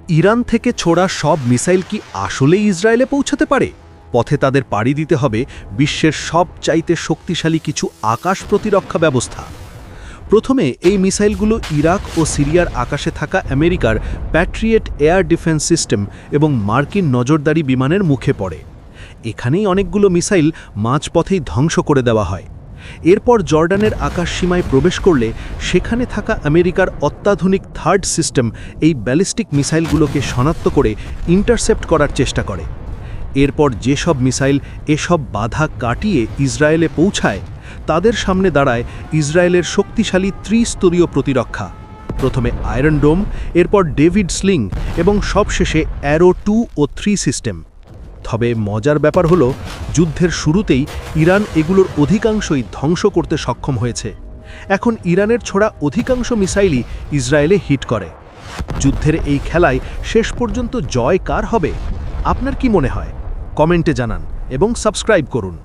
Iran থেকে ছোড়া সব মিসাইল কি আসলেই ইসরায়েলে পৌঁছাতে পারে? পথে তাদের পাড়ি দিতে হবে বিশ্বের সবচাইতে শক্তিশালী কিছু আকাশ প্রতিরক্ষা ব্যবস্থা। প্রথমে এই মিসাইলগুলো ইরাক ও সিরিয়ার আকাশে থাকা আমেরিকার প্যাট্রিয়েট এয়ার ডিফেন্স সিস্টেম এবং মার্কিন নজরদারি বিমানের মুখে পড়ে। এখানেই অনেকগুলো মিসাইল মাঝপথেই ধ্বংস করে দেওয়া হয়। এরপর জর্ডানের আকাশসীমায় প্রবেশ করলে সেখানে থাকা আমেরিকার অত্যাধুনিক থার্ড সিস্টেম এই ব্যালিস্টিক মিসাইলগুলোকে শনাক্ত করে ইন্টারসেপ্ট করার চেষ্টা করে। এরপর যেসব মিসাইল এসব বাধা কাটিয়ে ইসরায়েলে পৌঁছায় তাদের সামনে দাঁড়ায় ইসরায়েলের শক্তিশালী ত্রিস্তরীয় প্রতিরক্ষা। প্রথমে আয়রন ডোম, এরপর ডেভিড স্লিং এবং সবশেষে অ্যারো 2 ও 3 সিস্টেম। তবে মজার ব্যাপার হলো, যুদ্ধের শুরুতেই ইরান এগুলোর অধিকাংশই ধ্বংস করতে সক্ষম হয়েছে। এখন ইরানের ছোড়া অধিকাংশ মিসাইলই ইসরায়েলে হিট করে। যুদ্ধের এই খেলায় শেষ পর্যন্ত জয় কার হবে? আপনার কি মনে হয়? কমেন্টে জানান এবং সাবস্ক্রাইব করুন।